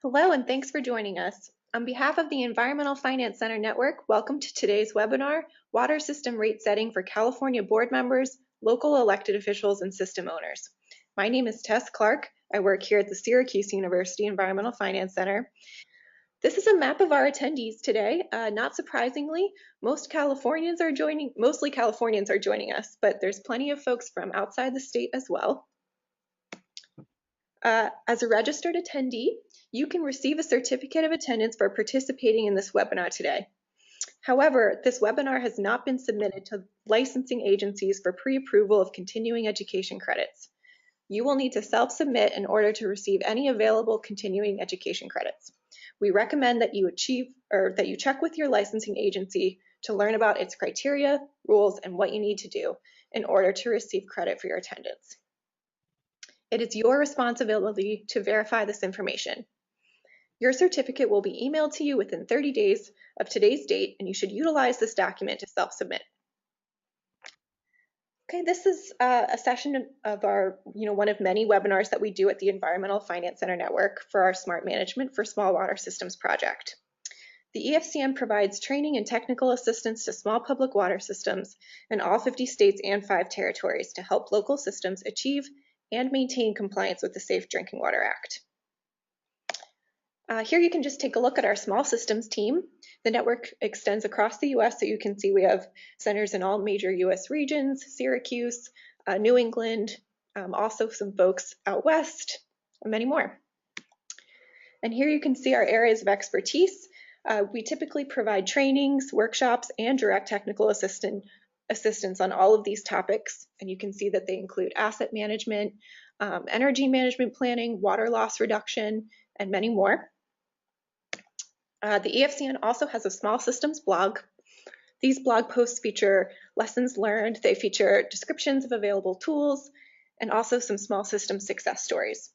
Hello, and thanks for joining us. On behalf of the Environmental Finance Center Network, welcome to today's webinar, Water System Rate Setting for California Board Members, Local Elected Officials, and System Owners. My name is Tess Clark. I work here at the Syracuse University Environmental Finance Center. This is a map of our attendees today. Not surprisingly, mostly Californians are joining us, but there's plenty of folks from outside the state as well. As a registered attendee, you can receive a certificate of attendance for participating in this webinar today. However, this webinar has not been submitted to licensing agencies for pre-approval of continuing education credits. You will need to self-submit in order to receive any available continuing education credits. We recommend that you check with your licensing agency to learn about its criteria, rules, and what you need to do in order to receive credit for your attendance. It is your responsibility to verify this information. Your certificate will be emailed to you within 30 days of today's date, and you should utilize this document to self-submit. Okay, this is a session of our, one of many webinars that we do at the Environmental Finance Center Network for our Smart Management for Small Water Systems project. The EFCN provides training and technical assistance to small public water systems in all 50 states and 5 territories to help local systems achieve and maintain compliance with the Safe Drinking Water Act. Here you can just take a look at our small systems team. The network extends across the US, so you can see we have centers in all major US regions, Syracuse, New England, also some folks out west, and many more. And here you can see our areas of expertise. We typically provide trainings, workshops, and direct technical assistance on all of these topics, and you can see that they include asset management, energy management planning, water loss reduction, and many more. The EFCN also has a small systems blog. These blog posts feature lessons learned, they feature descriptions of available tools, and also some small system success stories.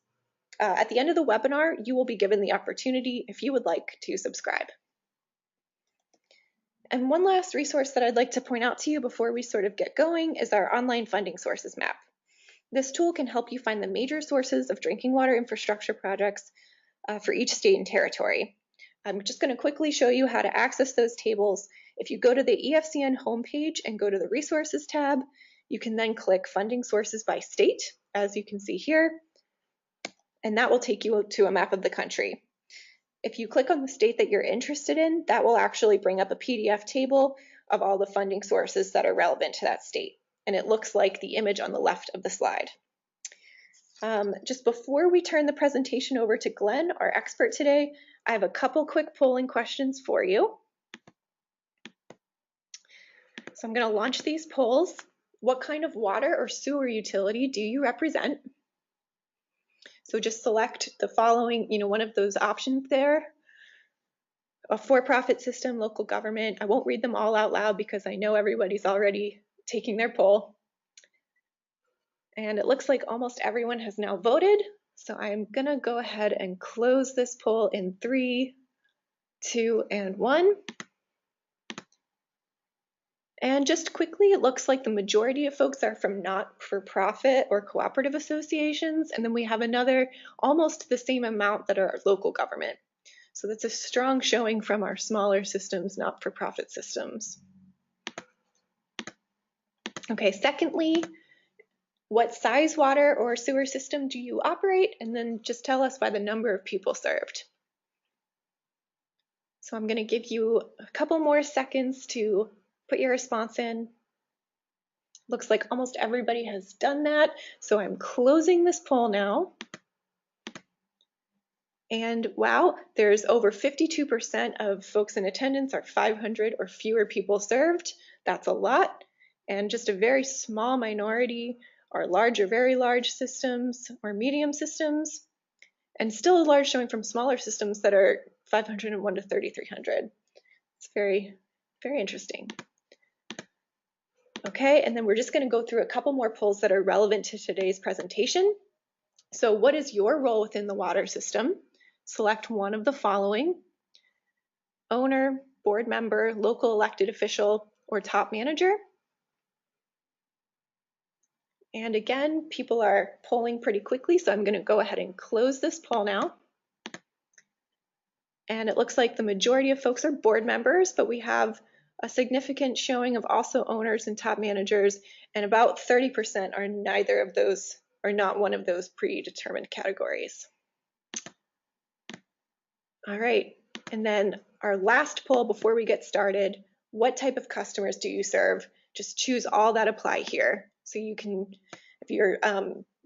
At the end of the webinar, you will be given the opportunity if you would like to subscribe. And one last resource that I'd like to point out to you before we sort of get going is our online funding sources map. This tool can help you find the major sources of drinking water infrastructure projects for each state and territory. I'm just going to quickly show you how to access those tables. If you go to the EFCN homepage and go to the Resources tab, you can then click Funding Sources by State, as you can see here, and that will take you to a map of the country. If you click on the state that you're interested in, that will actually bring up a PDF table of all the funding sources that are relevant to that state, and it looks like the image on the left of the slide. Just before we turn the presentation over to Glenn, our expert today, I have a couple quick polling questions for you. So I'm going to launch these polls. What kind of water or sewer utility do you represent? So just select the following, one of those options there. A for-profit system, local government. I won't read them all out loud because I know everybody's already taking their poll. And it looks like almost everyone has now voted. So I'm going to go ahead and close this poll in 3, 2, and 1. And just quickly, it looks like the majority of folks are from not-for-profit or cooperative associations. And then we have another, almost the same amount that are local government. So that's a strong showing from our smaller systems, not-for-profit systems. Okay, secondly, what size water or sewer system do you operate? And then just tell us by the number of people served. So I'm going to give you a couple more seconds to put your response in. Looks like almost everybody has done that. So I'm closing this poll now. And wow, there's over 52% of folks in attendance are 500 or fewer people served. That's a lot. And just a very small minority are large or very large systems or medium systems, and still a large showing from smaller systems that are 501 to 3,300. It's very, very interesting. Okay, and then we're just going to go through a couple more polls that are relevant to today's presentation. So what is your role within the water system? Select one of the following: owner, board member, local elected official, or top manager. And again, people are polling pretty quickly, so I'm going to go ahead and close this poll now. And it looks like the majority of folks are board members, but we have a significant showing of also owners and top managers, and about 30% are neither of those or not one of those predetermined categories. All right, and then our last poll before we get started, what type of customers do you serve? Just choose all that apply here. So you can, if you're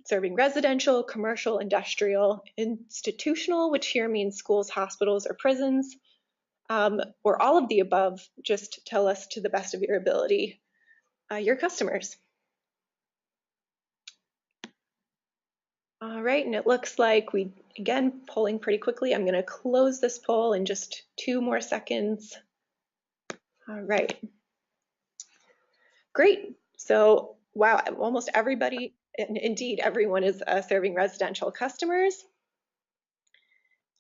serving residential, commercial, industrial, institutional, which here means schools, hospitals, or prisons, or all of the above, just tell us to the best of your ability, your customers. All right, and it looks like we, again, polling pretty quickly. I'm gonna close this poll in just 2 more seconds. All right, great. So, wow, almost everybody, and indeed everyone is serving residential customers.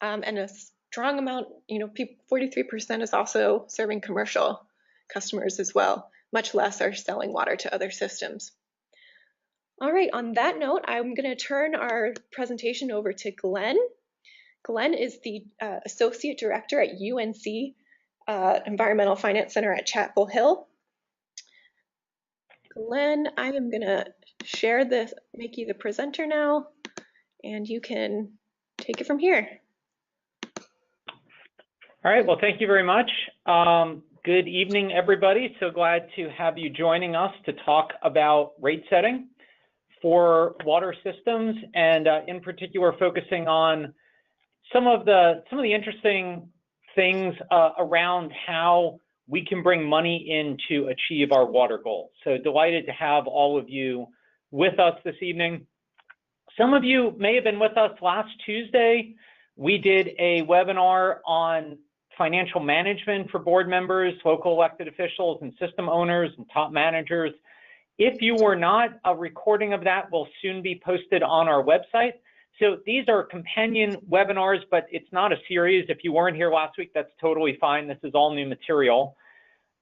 And a strong amount, 43% is also serving commercial customers as well. Much less are selling water to other systems. All right, on that note, I'm going to turn our presentation over to Glenn. Glenn is the Associate Director at UNC Environmental Finance Center at Chapel Hill. Glenn, I am going to share this, make you the presenter now, and you can take it from here. All right, well, thank you very much. Good evening, everybody. So glad to have you joining us to talk about rate setting for water systems, and in particular focusing on some of the interesting things around how we can bring money in to achieve our water goals. So delighted to have all of you with us this evening. Some of you may have been with us last Tuesday. We did a webinar on financial management for board members, local elected officials, and system owners and top managers. If you were not, a recording of that will soon be posted on our website. So these are companion webinars, but it's not a series. If you weren't here last week, that's totally fine. This is all new material.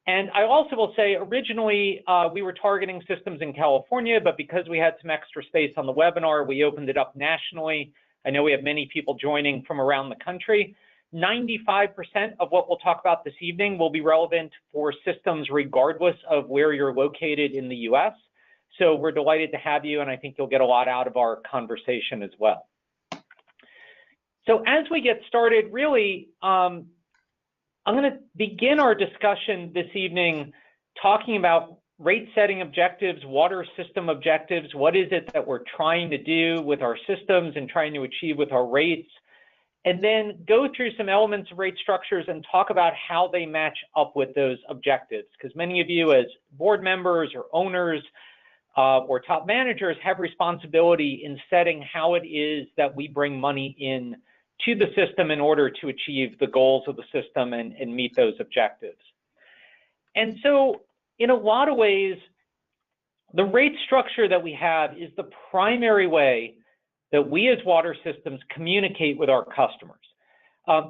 And I also will say, originally, we were targeting systems in California, but because we had some extra space on the webinar, we opened it up nationally. I know we have many people joining from around the country. 95% of what we'll talk about this evening will be relevant for systems regardless of where you're located in the US. So we're delighted to have you, and I think you'll get a lot out of our conversation as well. So as we get started, really, I'm going to begin our discussion this evening talking about rate setting objectives, water system objectives. What is it that we're trying to do with our systems and trying to achieve with our rates? And then go through some elements of rate structures and talk about how they match up with those objectives. Because many of you as board members or owners or top managers have responsibility in setting how it is that we bring money in to the system in order to achieve the goals of the system and meet those objectives. And so in a lot of ways, the rate structure that we have is the primary way that we as water systems communicate with our customers.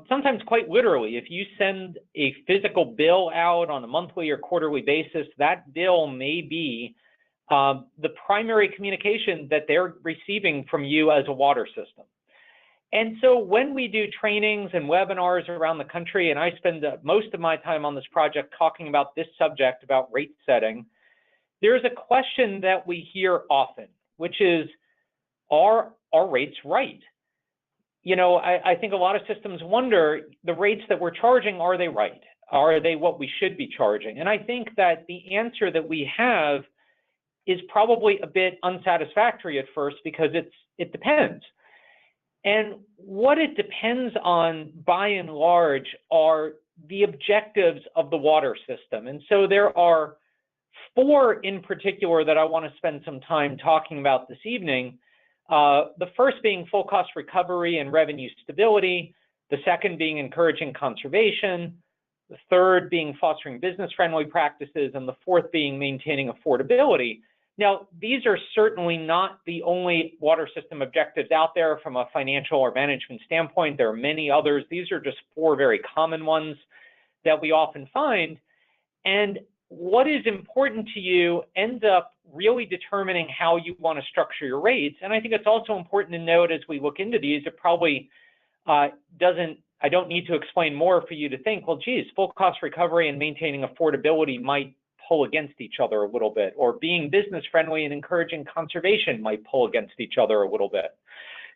Sometimes quite literally, if you send a physical bill out on a monthly or quarterly basis, that bill may be the primary communication that they're receiving from you as a water system. And so when we do trainings and webinars around the country, and I spend most of my time on this project talking about this subject, about rate setting, there's a question that we hear often, which is, are our rates right? You know, I think a lot of systems wonder, the rates that we're charging, are they right? Are they what we should be charging? And I think that the answer that we have is probably a bit unsatisfactory at first, because it depends. And what it depends on, by and large, are the objectives of the water system. And so there are 4 in particular that I want to spend some time talking about this evening. The first being full cost recovery and revenue stability, the second being encouraging conservation, the third being fostering business-friendly practices, and the fourth being maintaining affordability. Now, these are certainly not the only water system objectives out there from a financial or management standpoint. There are many others. These are just 4 very common ones that we often find. And what is important to you ends up really determining how you want to structure your rates. And I think it's also important to note, as we look into these, it probably doesn't I don't need to explain more for you to think, well, geez, full cost recovery and maintaining affordability might pull against each other a little bit, or being business friendly and encouraging conservation might pull against each other a little bit.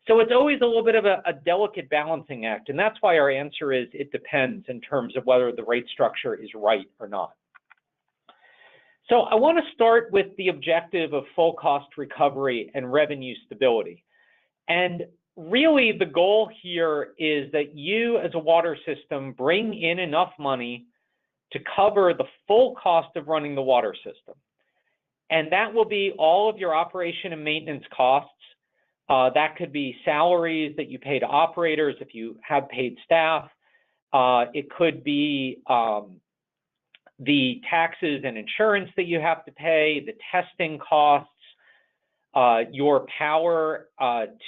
So it's always a little bit of a delicate balancing act, and that's why our answer is it depends in terms of whether the rate structure is right or not. So I want to start with the objective of full cost recovery and revenue stability. And really the goal here is that you as a water system bring in enough money to cover the full cost of running the water system. And that will be all of your operation and maintenance costs. That could be salaries that you pay to operators if you have paid staff. It could be the taxes and insurance that you have to pay, the testing costs, your power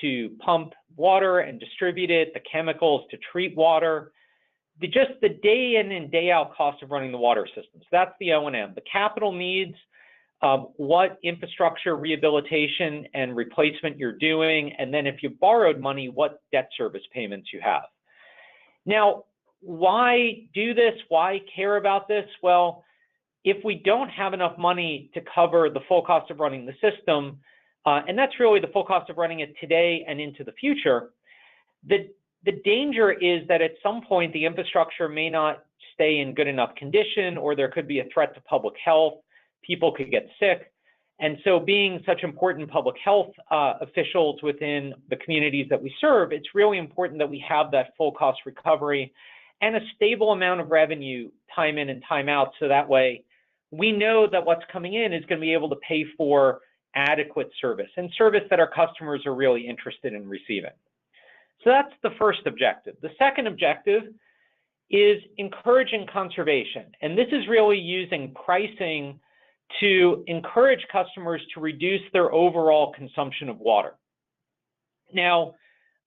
to pump water and distribute it, the chemicals to treat water, just the day in and day out cost of running the water system. So that's the O&M. The capital needs, what infrastructure rehabilitation and replacement you're doing, and then if you borrowed money, what debt service payments you have. Now, why do this? Why care about this? Well, if we don't have enough money to cover the full cost of running the system, and that's really the full cost of running it today and into the future, the danger is that at some point the infrastructure may not stay in good enough condition, or there could be a threat to public health. People could get sick. And so being such important public health officials within the communities that we serve, it's really important that we have that full cost recovery and a stable amount of revenue time in and time out, so that way we know that what's coming in is going to be able to pay for adequate service and service that our customers are really interested in receiving. So that's the first objective. The second objective is encouraging conservation. And this is really using pricing to encourage customers to reduce their overall consumption of water. Now,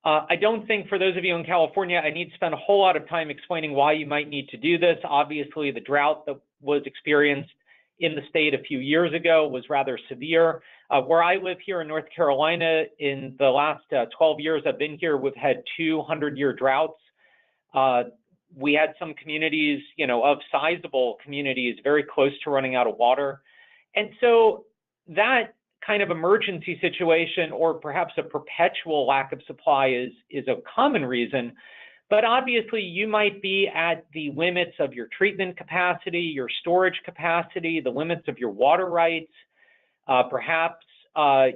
I don't think for those of you in California, I need to spend a whole lot of time explaining why you might need to do this. Obviously, the drought that was experienced in the state a few years ago was rather severe. Where I live here in North Carolina, in the last 12 years I've been here, we've had 200-year droughts. We had some communities, of sizable communities, very close to running out of water. And so that kind of emergency situation, or perhaps a perpetual lack of supply, is a common reason. But obviously, you might be at the limits of your treatment capacity, your storage capacity, the limits of your water rights. Perhaps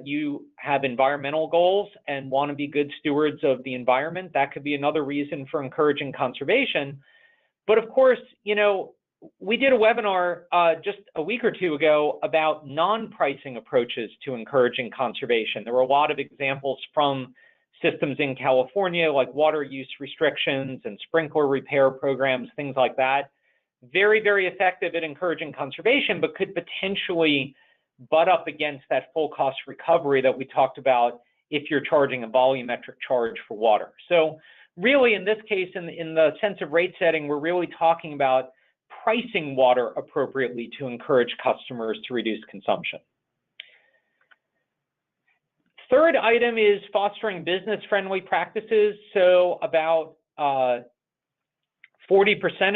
you have environmental goals and want to be good stewards of the environment. That could be another reason for encouraging conservation. But of course, we did a webinar just a week or two ago about non-pricing approaches to encouraging conservation. There were a lot of examples from systems in California, like water use restrictions and sprinkler repair programs, things like that. Very, very effective at encouraging conservation, but could potentially butt up against that full cost recovery that we talked about if you're charging a volumetric charge for water. So really, in this case, in the sense of rate setting, we're really talking about pricing water appropriately to encourage customers to reduce consumption. Third item is fostering business-friendly practices. So about 40%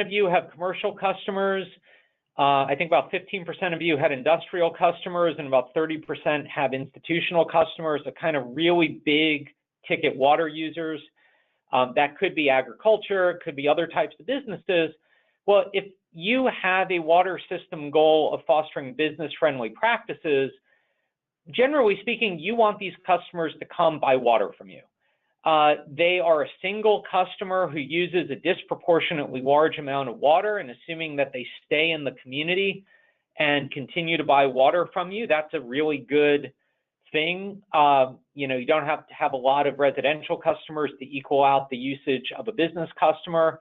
of you have commercial customers. I think about 15% of you had industrial customers, and about 30% have institutional customers, a kind of really big ticket water users. That could be agriculture, could be other types of businesses. Well, if you have a water system goal of fostering business-friendly practices, generally speaking, you want these customers to come buy water from you. They are a single customer who uses a disproportionately large amount of water, and assuming that they stay in the community and continue to buy water from you, that's a really good thing. You don't have to have a lot of residential customers to equal out the usage of a business customer.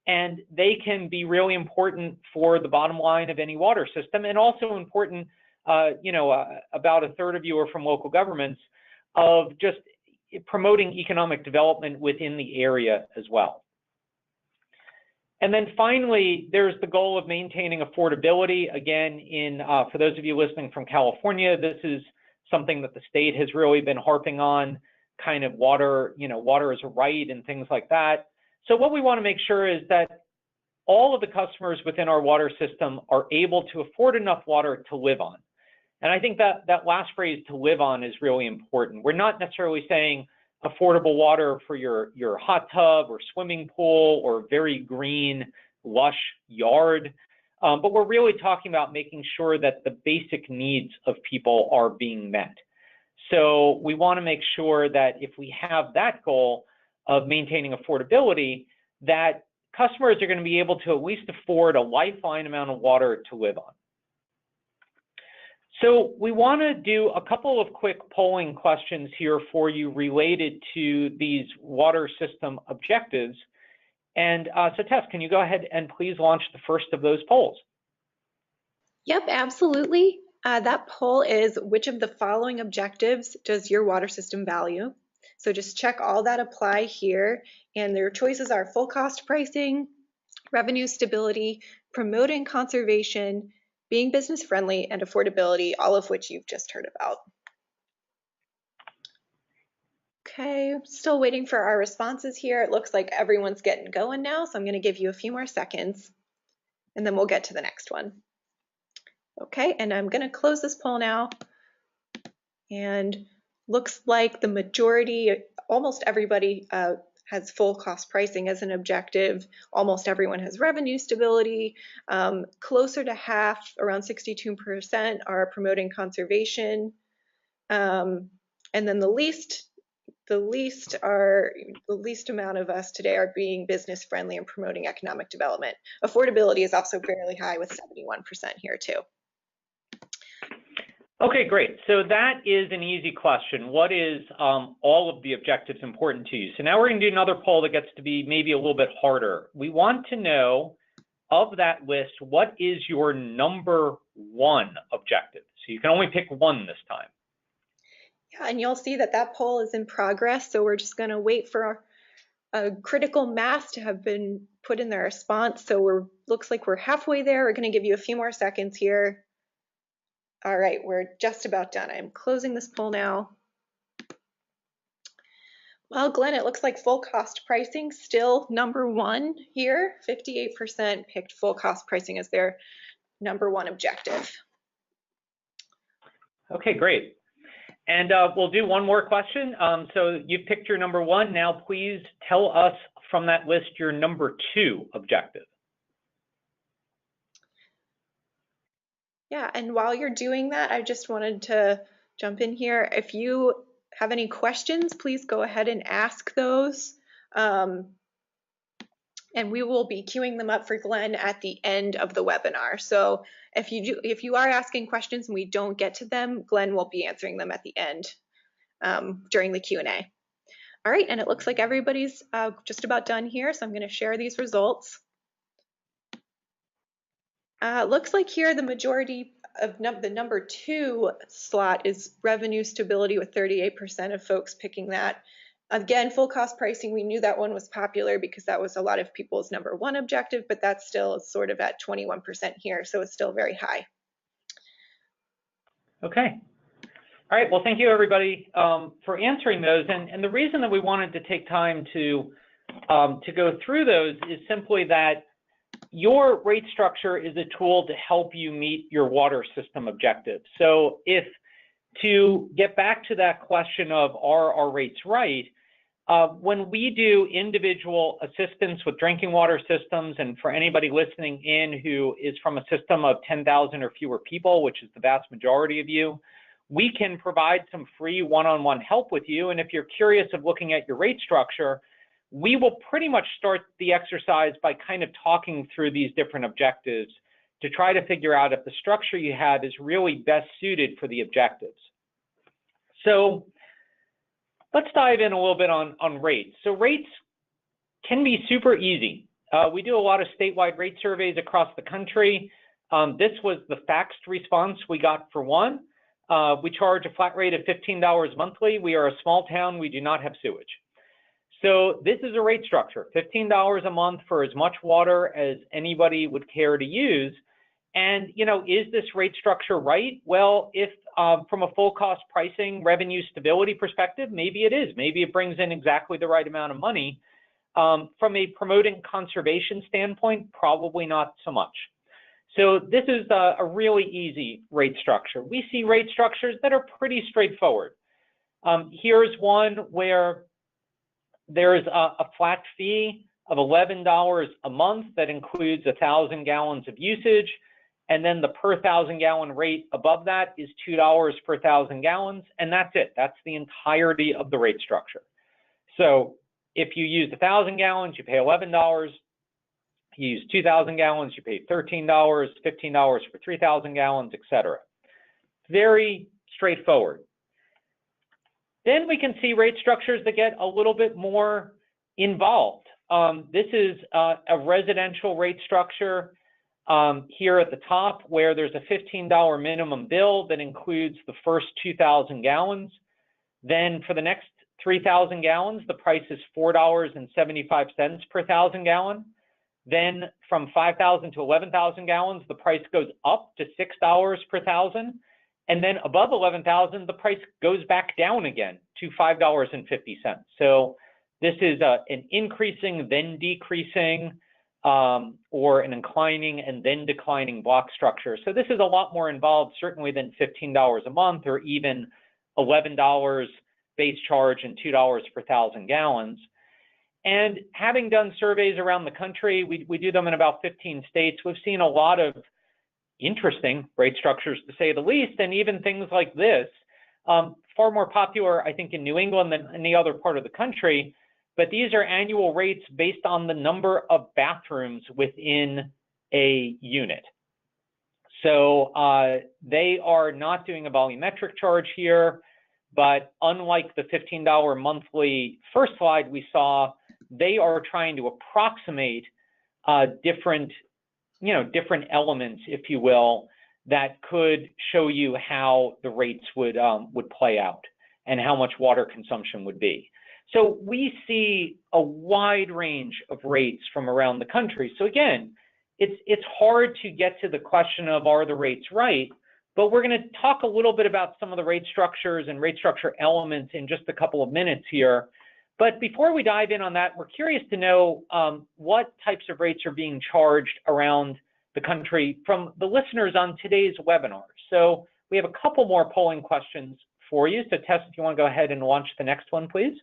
And they can be really important for the bottom line of any water system, and also important, about a third of you are from local governments, of just promoting economic development within the area as well. And then finally, there's the goal of maintaining affordability. Again, for those of you listening from California, this is something that the state has really been harping on, kind of water, water is a right and things like that. So what we want to make sure is that all of the customers within our water system are able to afford enough water to live on. And I think that last phrase, to live on, is really important. We're not necessarily saying affordable water for your hot tub or swimming pool or very green, lush yard, but we're really talking about making sure that the basic needs of people are being met. So we want to make sure that if we have that goal of maintaining affordability, that customers are going to be able to at least afford a lifeline amount of water to live on. So we want to do a couple of quick polling questions here for you related to these water system objectives. And so Tess, can you go ahead and please launch the first of those polls? Yep, absolutely. That poll is, which of the following objectives does your water system value? So just check all that apply here. And their choices are full cost pricing, revenue stability, promoting conservation, being business friendly, and affordability, all of which you've just heard about. Okay, still waiting for our responses here. It looks like everyone's getting going now, so I'm going to give you a few more seconds, and then we'll get to the next one. Okay, and I'm going to close this poll now, and looks like the majority, almost everybody has full cost pricing as an objective. Almost everyone has revenue stability. Closer to half, around 62%, are promoting conservation. And then the least amount of us today are being business friendly and promoting economic development. Affordability is also fairly high with 71% here too. Okay, great. So that is an easy question. What is all of the objectives important to you? So now we're going to do another poll that gets to be maybe a little bit harder. We want to know, of that list, what is your number one objective? So you can only pick one this time. Yeah, and you'll see that that poll is in progress. So we're just going to wait for a critical mass to have been put in their response. So looks like we're halfway there. We're going to give you a few more seconds here. All right, we're just about done. I'm closing this poll now. Well, Glenn, it looks like full cost pricing still number one here. 58% picked full cost pricing as their number one objective. Okay, great. And we'll do one more question. So you've picked your number one. Now, please tell us from that list your number two objective. Yeah, and while you're doing that, I just wanted to jump in here. If you have any questions, please go ahead and ask those. And we will be queuing them up for Glenn at the end of the webinar. So if you are asking questions and we don't get to them, Glenn will be answering them at the end during the Q&A. All right, and it looks like everybody's just about done here, so I'm going to share these results. Looks like here the majority of the number two slot is revenue stability, with 38% of folks picking that. Again, full cost pricing, we knew that one was popular because that was a lot of people's number one objective, but that's still sort of at 21% here, so it's still very high. Okay. All right, well, thank you everybody for answering those. And the reason that we wanted to take time to go through those is simply that your rate structure is a tool to help you meet your water system objectives. So to get back to that question of are our rates right, when we do individual assistance with drinking water systems, and for anybody listening in who is from a system of 10,000 or fewer people, which is the vast majority of you, we can provide some free one-on-one help with you. And if you're curious of looking at your rate structure, we will pretty much start the exercise by kind of talking through these different objectives to try to figure out if the structure you have is really best suited for the objectives. So let's dive in a little bit on rates. So rates can be super easy. We do a lot of statewide rate surveys across the country. This was the faxed response we got for one. We charge a flat rate of $15 monthly. We are a small town. We do not have sewage. So this is a rate structure, $15 a month for as much water as anybody would care to use. And, you know, is this rate structure right? Well, if from a full cost pricing revenue stability perspective, maybe it is. Maybe it brings in exactly the right amount of money. From a promoting conservation standpoint, probably not so much. So this is a really easy rate structure. We see rate structures that are pretty straightforward. Here's one where there's a flat fee of $11 a month that includes 1,000 gallons of usage, and then the per 1,000 gallon rate above that is $2 per 1,000 gallons, and that's it. That's the entirety of the rate structure. So if you use 1,000 gallons, you pay $11. You use 2,000 gallons, you pay $13, $15 for 3,000 gallons, etc. Very straightforward. Then we can see rate structures that get a little bit more involved. This is a residential rate structure here at the top, where there's a $15 minimum bill that includes the first 2,000 gallons. Then for the next 3,000 gallons, the price is $4.75 per 1,000 gallon. Then from 5,000 to 11,000 gallons, the price goes up to $6 per 1,000. And then above 11,000, the price goes back down again to $5.50. So this is an increasing, then decreasing, or an inclining and then declining block structure. So this is a lot more involved, certainly, than $15 a month or even $11 base charge and $2 per 1,000 gallons. And having done surveys around the country, we do them in about 15 states, we've seen a lot of interesting rate structures, to say the least, and even things like this, far more popular, I think, in New England than any other part of the country. But these are annual rates based on the number of bathrooms within a unit. So they are not doing a volumetric charge here, but unlike the $15 monthly first slide we saw, they are trying to approximate different elements, if you will, that could show you how the rates would play out and how much water consumption would be. So we see a wide range of rates from around the country. So again, it's hard to get to the question of, are the rates right? But we're going to talk a little bit about some of the rate structures and rate structure elements in just a couple of minutes here. But before we dive in on that, we're curious to know what types of rates are being charged around the country from the listeners on today's webinar. So we have a couple more polling questions for you. So Tess, if you want to go ahead and launch the next one, please.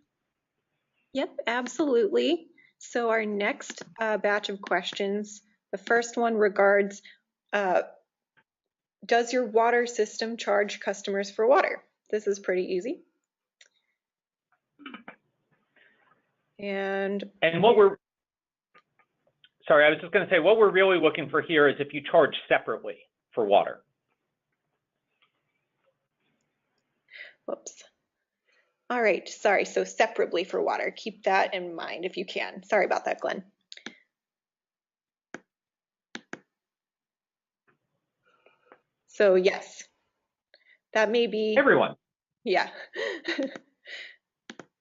Yep, absolutely. So our next batch of questions, the first one regards, does your water system charge customers for water? This is pretty easy. And what we're, sorry, I was just going to say, what we're really looking for here is if you charge separately for water. Whoops. All right, sorry, so separately for water. Keep that in mind if you can. Sorry about that, Glenn. So yes, that may be everyone. Yeah.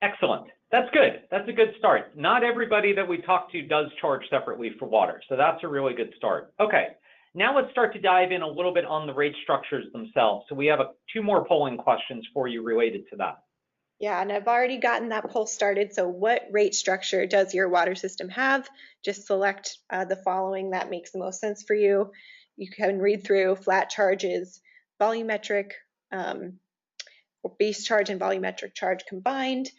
Excellent. That's good. That's a good start. Not everybody that we talk to does charge separately for water, so that's a really good start. Okay, now let's start to dive in a little bit on the rate structures themselves. So we have two more polling questions for you related to that. Yeah, and I've already gotten that poll started. So what rate structure does your water system have? Just select the following that makes the most sense for you. You can read through flat charges, volumetric, or base charge and volumetric charge combined.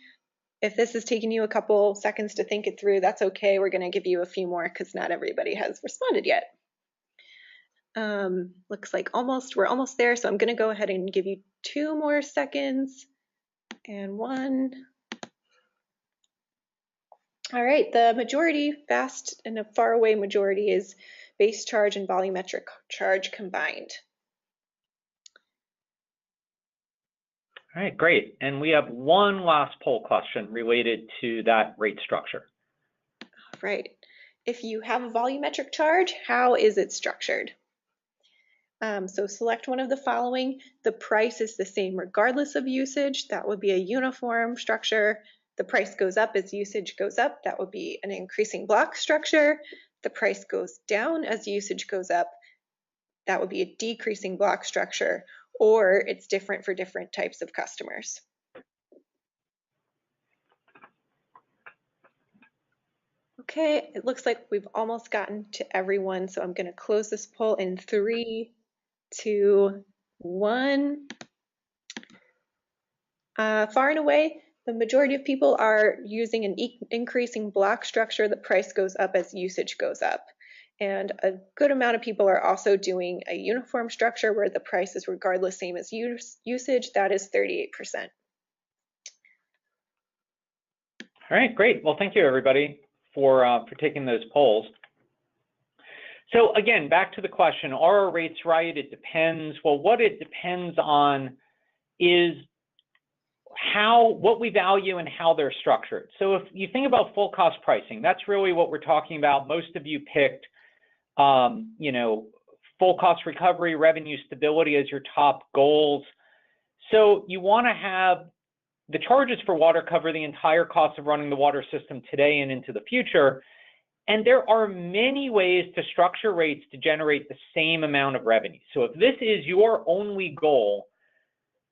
If this is taking you a couple seconds to think it through, that's okay. We're going to give you a few more because not everybody has responded yet. Looks like we're almost there. So I'm going to go ahead and give you 2 more seconds. And 1. All right, the majority, vast and a far away majority, is base charge and volumetric charge combined. All right, great. And we have one last poll question related to that rate structure. All right. If you have a volumetric charge, how is it structured? So select one of the following. The price is the same regardless of usage. That would be a uniform structure. The price goes up as usage goes up. That would be an increasing block structure. The price goes down as usage goes up. That would be a decreasing block structure, or it's different for different types of customers. Okay, it looks like we've almost gotten to everyone, so I'm going to close this poll in 3, 2, 1. Far and away, the majority of people are using an increasing block structure. The price goes up as usage goes up. And a good amount of people are also doing a uniform structure where the price is regardless same as usage. That is 38%. All right, great. Well, thank you everybody for taking those polls. So again, back to the question, are our rates right? It depends. Well, what it depends on is what we value and how they're structured. So if you think about full cost pricing, that's really what we're talking about. Most of you picked, full cost recovery, revenue stability as your top goals. So you want to have the charges for water cover the entire cost of running the water system today and into the future. And there are many ways to structure rates to generate the same amount of revenue. So if this is your only goal,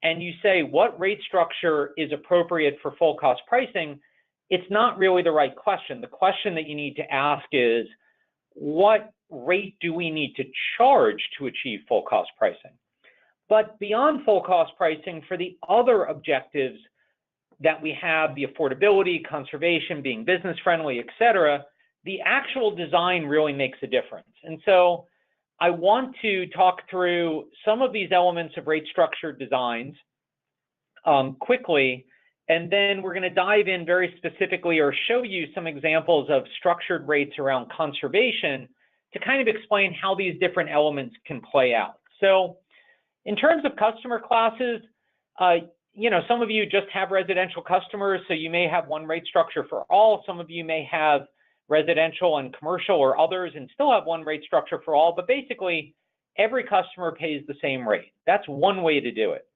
and you say what rate structure is appropriate for full cost pricing, it's not really the right question. The question that you need to ask is, what rate do we need to charge to achieve full cost pricing? But beyond full cost pricing, for the other objectives that we have, the affordability, conservation, being business friendly, et cetera, the actual design really makes a difference. And so I want to talk through some of these elements of rate structure designs quickly, and then we're going to dive in very specifically or show you some examples of structured rates around conservation to kind of explain how these different elements can play out. So in terms of customer classes, some of you just have residential customers, so you may have one rate structure for all. Some of you may have residential and commercial or others and still have one rate structure for all, but basically every customer pays the same rate. That's one way to do it.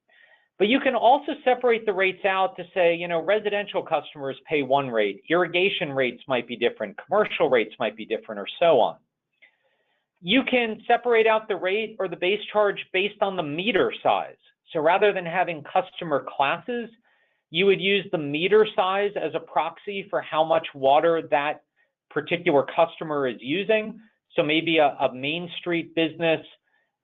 But you can also separate the rates out to say, residential customers pay one rate, irrigation rates might be different, commercial rates might be different, or so on. You can separate out the rate or the base charge based on the meter size. So rather than having customer classes, you would use the meter size as a proxy for how much water that particular customer is using. So maybe a Main Street business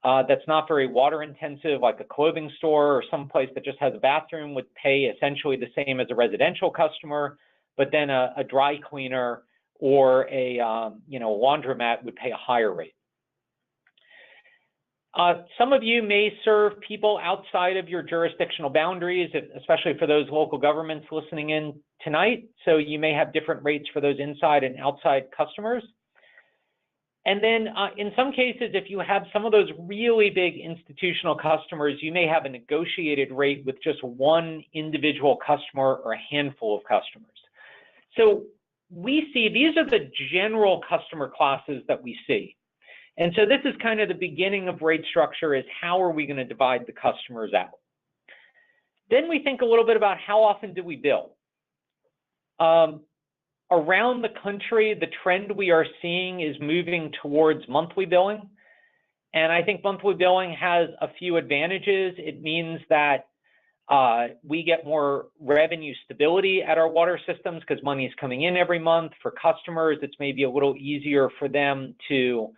that's not very water intensive, like a clothing store or someplace that just has a bathroom, would pay essentially the same as a residential customer, but then a dry cleaner or a laundromat would pay a higher rate. Some of you may serve people outside of your jurisdictional boundaries, especially for those local governments listening in tonight. So you may have different rates for those inside and outside customers. And then in some cases, if you have some of those really big institutional customers, you may have a negotiated rate with just one individual customer or a handful of customers. So we see these are the general customer classes that we see. And so this is kind of the beginning of rate structure, is how are we going to divide the customers out? Then we think a little bit about how often do we bill? Around the country, the trend we are seeing is moving towards monthly billing. And I think monthly billing has a few advantages. It means that we get more revenue stability at our water systems because money is coming in every month. For customers, it's maybe a little easier for them to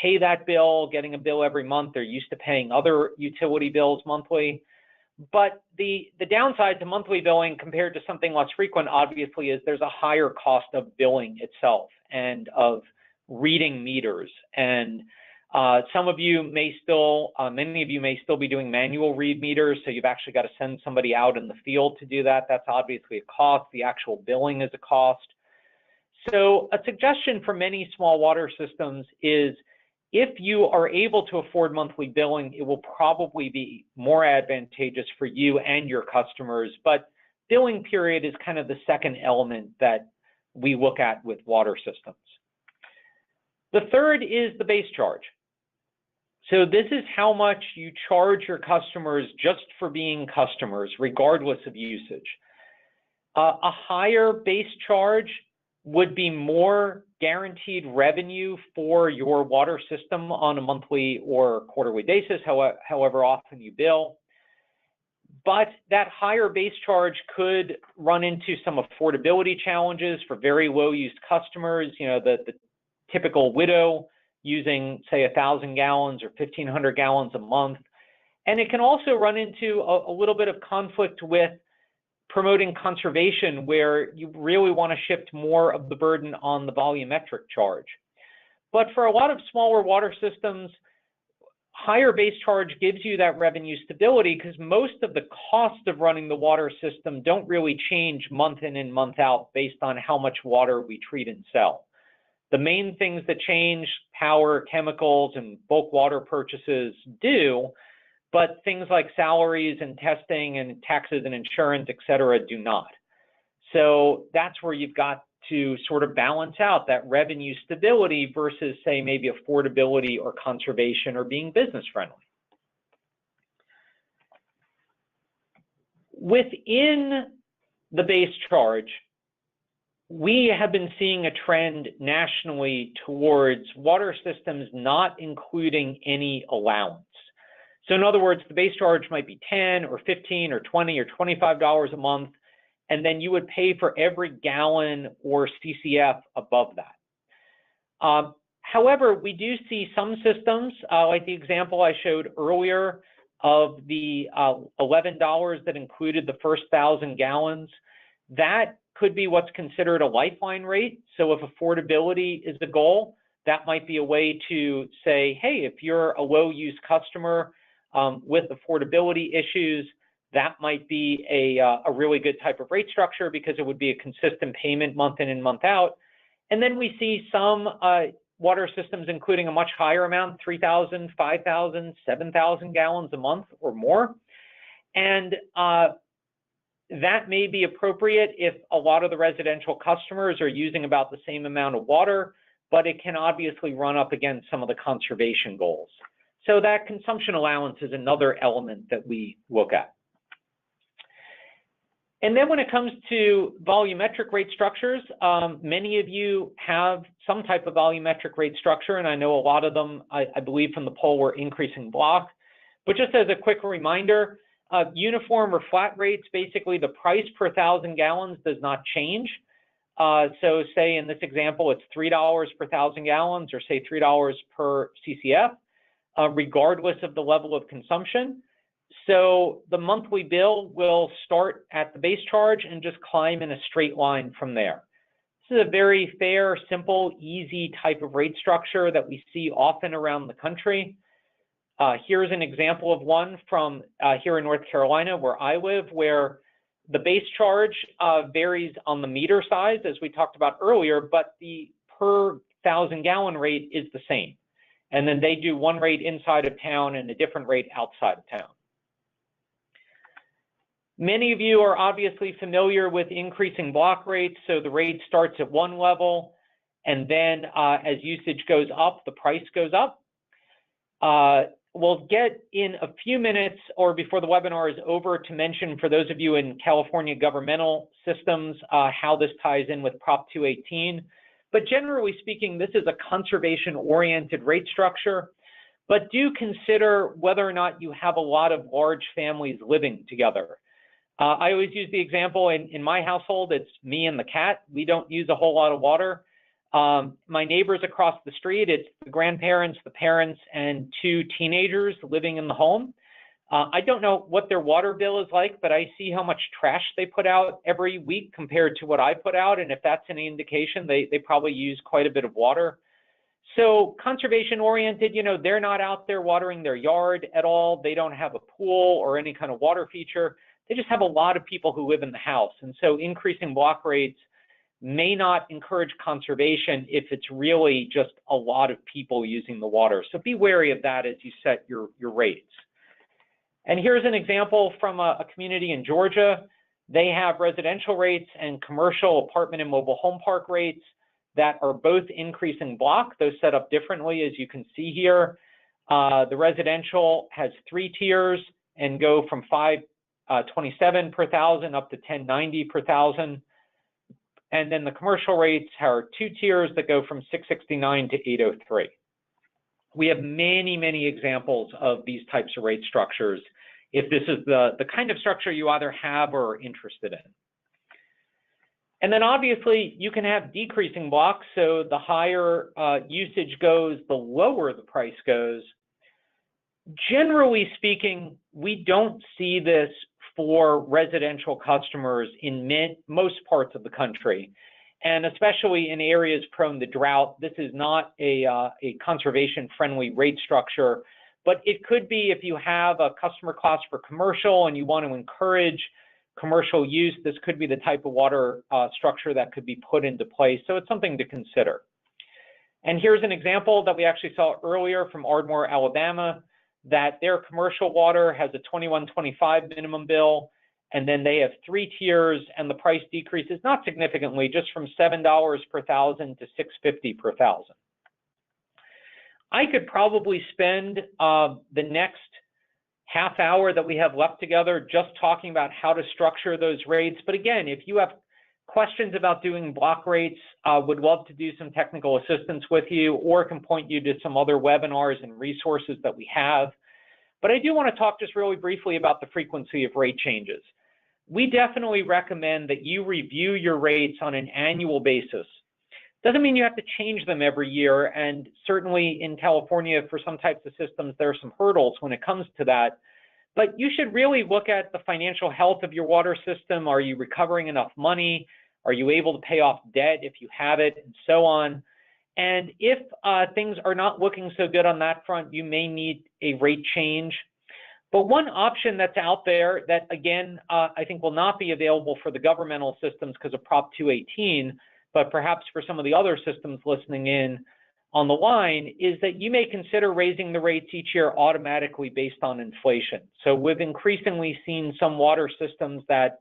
pay that bill, getting a bill every month. They're used to paying other utility bills monthly. But the downside to monthly billing compared to something less frequent, obviously, is there's a higher cost of billing itself and of reading meters. And some of you may still, many of you may still be doing manual read meters, so you've actually got to send somebody out in the field to do that. That's obviously a cost. The actual billing is a cost. So a suggestion for many small water systems is, if you are able to afford monthly billing, it will probably be more advantageous for you and your customers. But billing period is kind of the second element that we look at with water systems. The third is the base charge. So this is how much you charge your customers just for being customers, regardless of usage. A higher base charge would be more guaranteed revenue for your water system on a monthly or quarterly basis, however often you bill. But that higher base charge could run into some affordability challenges for very low-use customers, the typical widow using, say, 1,000 gallons or 1,500 gallons a month. And it can also run into a little bit of conflict with promoting conservation, where you really want to shift more of the burden on the volumetric charge. But for a lot of smaller water systems, higher base charge gives you that revenue stability, because most of the cost of running the water system don't really change month in and month out based on how much water we treat and sell. The main things that change, power, chemicals, and bulk water purchases do, but things like salaries and testing and taxes and insurance, et cetera, do not. So that's where you've got to sort of balance out that revenue stability versus, say, maybe affordability or conservation or being business friendly. Within the base charge, we have been seeing a trend nationally towards water systems not including any allowance. So in other words, the base charge might be $10 or $15 or $20 or $25 a month, and then you would pay for every gallon or CCF above that. However, we do see some systems, like the example I showed earlier of the $11 that included the first 1,000 gallons, that could be what's considered a lifeline rate. So if affordability is the goal, that might be a way to say, hey, if you're a low-use customer with affordability issues, that might be a really good type of rate structure, because it would be a consistent payment month in and month out. And then we see some water systems including a much higher amount, 3,000, 5,000, 7,000 gallons a month or more. And that may be appropriate if a lot of the residential customers are using about the same amount of water, but it can obviously run up against some of the conservation goals. So that consumption allowance is another element that we look at. And then when it comes to volumetric rate structures, many of you have some type of volumetric rate structure, and I know a lot of them, I believe from the poll, were increasing block. But just as a quick reminder, uniform or flat rates, basically the price per 1,000 gallons does not change. So say in this example, it's $3 per 1,000 gallons, or say $3 per CCF, regardless of the level of consumption. So the monthly bill will start at the base charge and just climb in a straight line from there. This is a very fair, simple, easy type of rate structure that we see often around the country. Here's an example of one from here in North Carolina, where I live, where the base charge varies on the meter size, as we talked about earlier, but the per 1,000 gallon rate is the same. And then they do one rate inside of town and a different rate outside of town. Many of you are obviously familiar with increasing block rates. So the rate starts at one level, and then as usage goes up, the price goes up. We'll get in a few minutes, or before the webinar is over, to mention for those of you in California governmental systems how this ties in with Prop 218. But generally speaking, this is a conservation-oriented rate structure. But do consider whether or not you have a lot of large families living together. I always use the example, in my household, it's me and the cat. We don't use a whole lot of water. My neighbors across the street, it's the grandparents, the parents, and two teenagers living in the home. I don't know what their water bill is like, but I see how much trash they put out every week compared to what I put out. And if that's any indication, they probably use quite a bit of water. So conservation oriented, they're not out there watering their yard at all. They don't have a pool or any kind of water feature. They just have a lot of people who live in the house. And so increasing block rates may not encourage conservation if it's really just a lot of people using the water. So be wary of that as you set your rates. And here's an example from a community in Georgia. They have residential rates and commercial apartment and mobile home park rates that are both increasing block. Those set up differently, as you can see here. The residential has 3 tiers and go from $527 per 1,000 up to $1090 per 1,000. And then the commercial rates are 2 tiers that go from $669 to $803. We have many, many examples of these types of rate structures if this is the kind of structure you either have or are interested in. And then obviously you can have decreasing blocks, so the higher usage goes, the lower the price goes. Generally speaking, we don't see this for residential customers in most parts of the country. And especially in areas prone to drought, this is not a conservation-friendly rate structure, but it could be if you have a customer class for commercial and you want to encourage commercial use, this could be the type of water structure that could be put into place. So it's something to consider. And here's an example that we actually saw earlier from Ardmore, Alabama, that their commercial water has a $21.25 minimum bill, and then they have 3 tiers, and the price decreases not significantly, just from $7 per thousand to $6.50 per thousand. I could probably spend the next half hour that we have left together just talking about how to structure those rates. But again, if you have questions about doing block rates, would love to do some technical assistance with you, or can point you to some other webinars and resources that we have. But I do want to talk just really briefly about the frequency of rate changes. We definitely recommend that you review your rates on an annual basis. Doesn't mean you have to change them every year, and certainly in California for some types of systems there are some hurdles when it comes to that. But you should really look at the financial health of your water system. Are you recovering enough money? Are you able to pay off debt if you have it, and so on? And if things are not looking so good on that front, you may need a rate change. But one option that's out there that, again, I think will not be available for the governmental systems because of Prop 218, but perhaps for some of the other systems listening in on the line, is that you may consider raising the rates each year automatically based on inflation. So we've increasingly seen some water systems that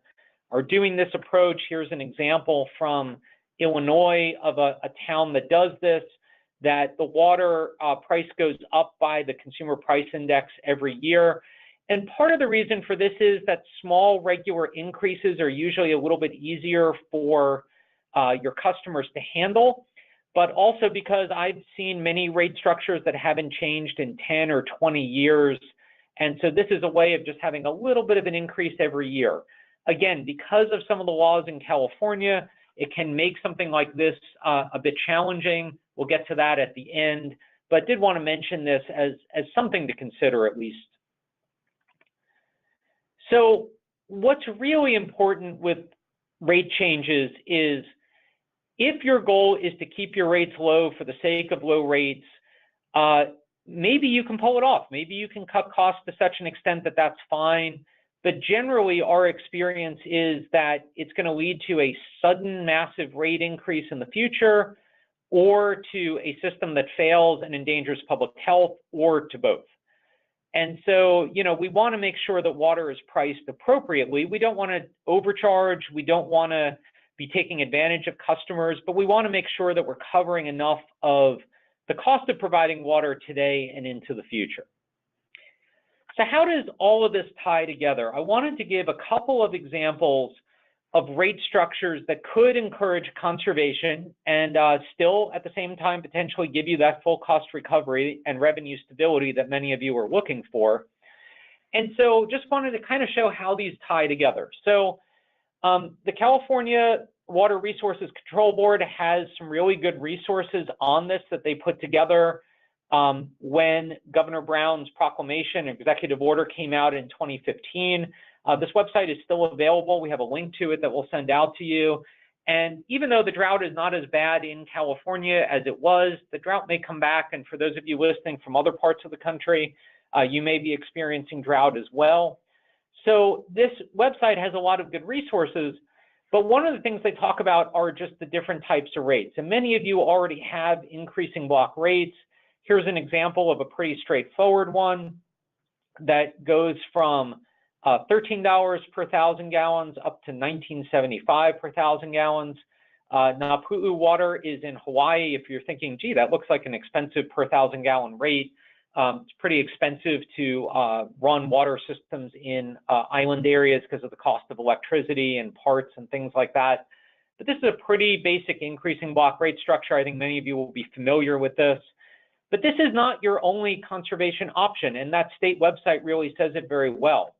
are doing this approach. Here's an example from Illinois of a town that does this, that the water price goes up by the consumer price index every year. And part of the reason for this is that small regular increases are usually a little bit easier for your customers to handle, but also because I've seen many rate structures that haven't changed in 10 or 20 years. And so this is a way of just having a little bit of an increase every year. Again, because of some of the laws in California, it can make something like this a bit challenging. We'll get to that at the end, but did want to mention this as something to consider at least. So what's really important with rate changes is if your goal is to keep your rates low for the sake of low rates, maybe you can pull it off. Maybe you can cut costs to such an extent that that's fine. But generally, our experience is that it's going to lead to a sudden massive rate increase in the future, or to a system that fails and endangers public health, or to both. And so, we want to make sure that water is priced appropriately. We don't want to overcharge. We don't want to be taking advantage of customers, but we want to make sure that we're covering enough of the cost of providing water today and into the future. So how does all of this tie together? I wanted to give a couple of examples of rate structures that could encourage conservation and still at the same time potentially give you that full cost recovery and revenue stability that many of you are looking for. And so just wanted to kind of show how these tie together. So the California Water Resources Control Board has some really good resources on this that they put together when Governor Brown's proclamation, executive order came out in 2015. This website is still available. We have a link to it that we'll send out to you. And even though the drought is not as bad in California as it was, the drought may come back. And for those of you listening from other parts of the country, you may be experiencing drought as well. So this website has a lot of good resources, but one of the things they talk about are just the different types of rates. And many of you already have increasing block rates. Here's an example of a pretty straightforward one that goes from $13 per thousand gallons up to $19.75 per thousand gallons. Napu'u water is in Hawaii. If you're thinking, gee, that looks like an expensive per thousand gallon rate, it's pretty expensive to run water systems in island areas because of the cost of electricity and parts and things like that. But this is a pretty basic increasing block rate structure. I think many of you will be familiar with this. But this is not your only conservation option, and that state website really says it very well.